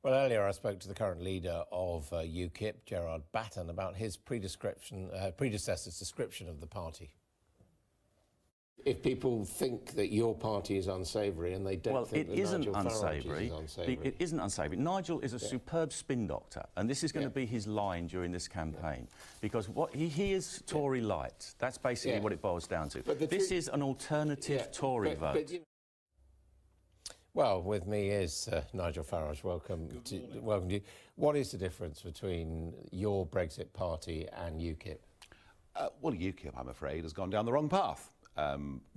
Well, earlier I spoke to the current leader of UKIP, Gerard Batten, about his predecessor's description of the party. If people think that your party is unsavoury and they don't think that Nigel Farage is unsavoury. It isn't unsavoury. Nigel is a superb spin doctor, and this is going to be his line during this campaign, because what he is Tory light. That's basically what it boils down to. This is an alternative Tory vote. Well, with me is Nigel Farage. Welcome to you. What is the difference between your Brexit party and UKIP? Well, UKIP, I'm afraid, has gone down the wrong path.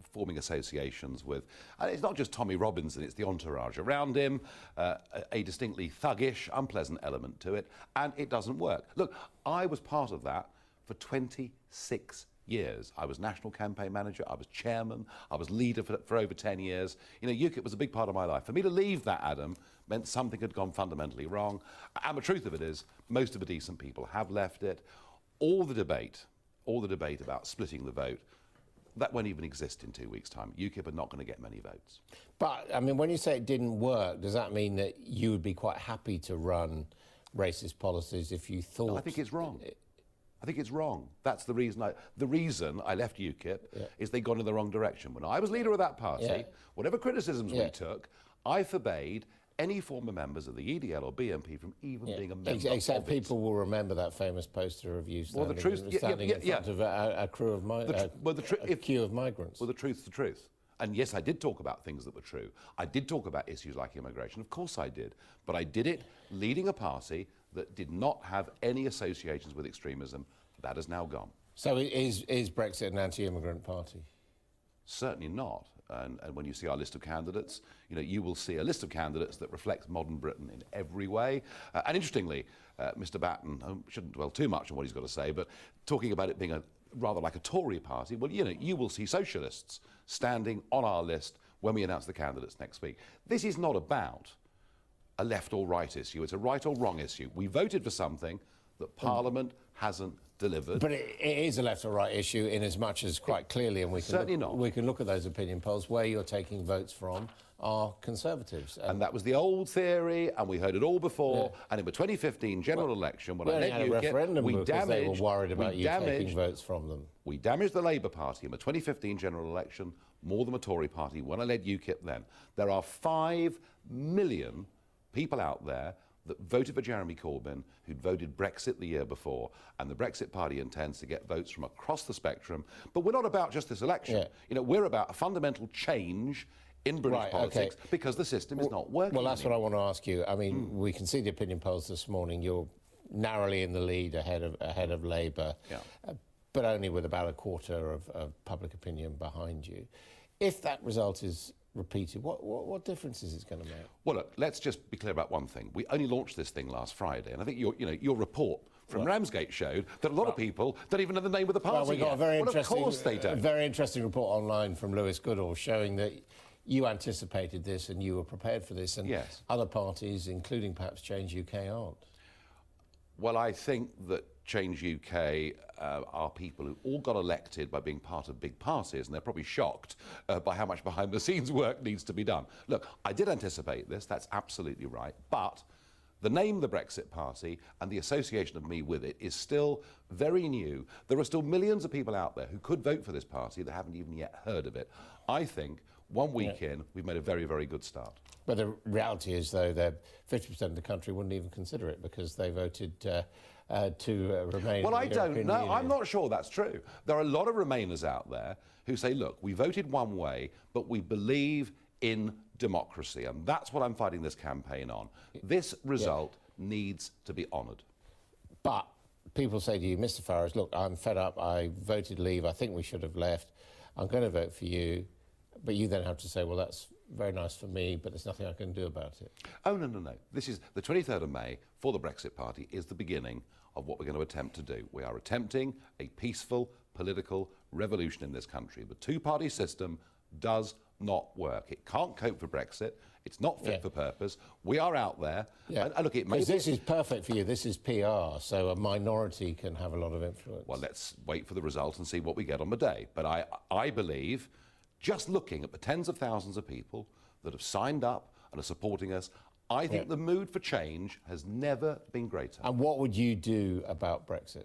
Forming associations with, and it's not just Tommy Robinson, it's the entourage around him, a distinctly thuggish, unpleasant element to it, and it doesn't work. Look, I was part of that for 26 years. I was national campaign manager, I was chairman, I was leader for over 10 years. You know, UKIP was a big part of my life. For me to leave that, Adam, meant something had gone fundamentally wrong. And the truth of it is, most of the decent people have left it. All the debate about splitting the vote, that won't even exist in 2 weeks' time. UKIP are not going to get many votes. But, I mean, when you say it didn't work, does that mean that you would be quite happy to run racist policies if you thought... No, I think it's wrong. I think it's wrong. That's the reason I left UKIP is they'd gone in the wrong direction. When I was leader of that party, whatever criticisms we took, I forbade any former members of the EDL or BNP from even being a member Except people will remember that famous poster of you standing, in front of a queue of migrants. Well, the truth's the truth. And yes, I did talk about things that were true. I did talk about issues like immigration. Of course I did. But I did it leading a party that did not have any associations with extremism. That has now gone. So is Brexit an anti-immigrant party? Certainly not. And when you see our list of candidates, you know, you will see a list of candidates that reflects modern Britain in every way. And interestingly, Mr. Batten, I shouldn't dwell too much on what he's got to say, but talking about it being rather like a Tory party, well, you know, you will see socialists standing on our list when we announce the candidates next week. This is not about a left or right issue. It's a right or wrong issue. We voted for something that Parliament hasn't delivered. But it is a left or right issue in as much as quite clearly, and we can look at those opinion polls, where you're taking votes from are Conservatives. And that was the old theory, and we heard it all before. And in the 2015 general election, when I led UKIP, referendum because they were worried about you taking votes from them. We damaged the Labour Party in the 2015 general election more than the Tory Party when I led UKIP then. There are 5 million people out there that voted for Jeremy Corbyn, who'd voted Brexit the year before, and the Brexit Party intends to get votes from across the spectrum. But we're not about just this election. You know, we're about a fundamental change in British politics because the system is not working. Well, that's what I want to ask you. I mean, we can see the opinion polls this morning. You're narrowly in the lead ahead of Labour, but only with about a quarter of public opinion behind you. If that result is repeated, what difference is it going to make? Well, look, let's just be clear about one thing. We only launched this thing last Friday, and I think your report from Ramsgate showed that a lot of people don't even know the name of the party. Well, we got a very interesting, of course they don't. A very interesting report online from Lewis Goodall showing that you anticipated this and you were prepared for this, and other parties, including perhaps Change UK, aren't. Well, I think that Change UK are people who all got elected by being part of big parties, and they're probably shocked by how much behind-the-scenes work needs to be done. Look, I did anticipate this, that's absolutely right, but the name the Brexit Party and the association of me with it is still very new. There are still millions of people out there who could vote for this party that haven't even yet heard of it. I think 1 week in, we've made a very, very good start. But the reality is, though, that 50% of the country wouldn't even consider it because they voted to remain. Well, I don't know. I'm not sure that's true. There are a lot of Remainers out there who say, look, we voted one way, but we believe in democracy, and that's what I'm fighting this campaign on. This result needs to be honoured. But people say to you, Mr. Farage, look, I'm fed up, I voted leave, I think we should have left, I'm going to vote for you, but you then have to say, well, that's very nice for me, but there's nothing I can do about it. Oh, no, no, no. This is the 23rd of May for the Brexit Party is the beginning of what we're going to attempt to do. We are attempting a peaceful political revolution in this country. The two-party system does not work. It can't cope for Brexit. It's not fit for purpose. We are out there. And look, it may this is perfect for you. This is PR, so a minority can have a lot of influence. Well, let's wait for the result and see what we get on the day. But I believe, just looking at the tens of thousands of people that have signed up and are supporting us. I think the mood for change has never been greater. And what would you do about Brexit?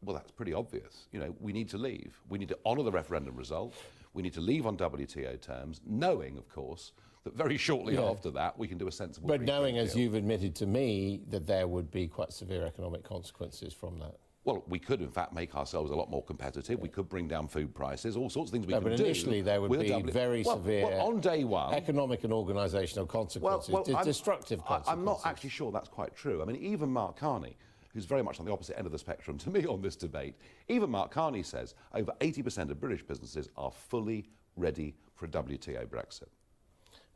Well, that's pretty obvious. You know, we need to leave. We need to honour the referendum result. We need to leave on WTO terms, knowing, of course, that very shortly after that we can do a sensible. But knowing, as you've admitted to me, that there would be quite severe economic consequences from that. Well, we could, in fact, make ourselves a lot more competitive. We could bring down food prices, all sorts of things we can do. But initially there would be very severe on day one, economic and organisational consequences, destructive consequences. I'm not actually sure that's quite true. I mean, even Mark Carney, who's very much on the opposite end of the spectrum to me on this debate, even Mark Carney says over 80% of British businesses are fully ready for a WTO Brexit.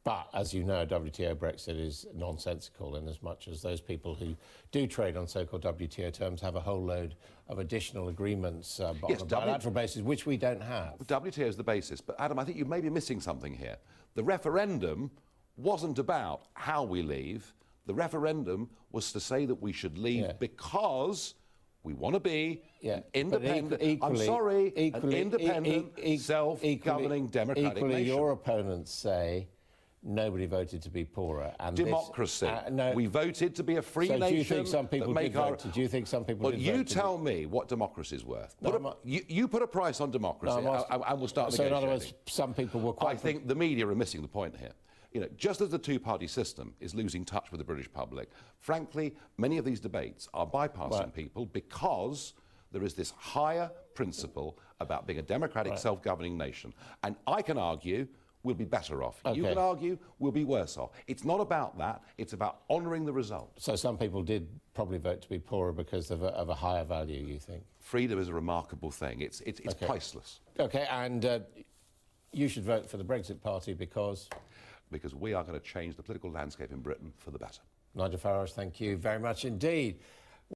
But, as you know, WTO Brexit is nonsensical in as much as those people who do trade on so-called WTO terms have a whole load of additional agreements on a bilateral basis, which we don't have. WTO is the basis. But, Adam, I think you may be missing something here. The referendum wasn't about how we leave. The referendum was to say that we should leave because we want to be an independent, self-governing democratic nation. Your opponents say nobody voted to be poorer. And democracy. We voted to be a free nation. Do you think some people did vote? Do you think some people did vote? Well, you tell me what democracy is worth. You put a price on democracy, and we'll start negotiating. So, in other words, some people were quite... I think the media are missing the point here. You know, just as the two-party system is losing touch with the British public, frankly, many of these debates are bypassing people because there is this higher principle about being a democratic, self-governing nation. And I can argue we'll be better off. You can argue we'll be worse off. It's not about that. It's about honouring the result. So some people did probably vote to be poorer because of a higher value, you think? Freedom is a remarkable thing. It's priceless. OK, and you should vote for the Brexit Party because... Because we are going to change the political landscape in Britain for the better. Nigel Farage, thank you very much indeed.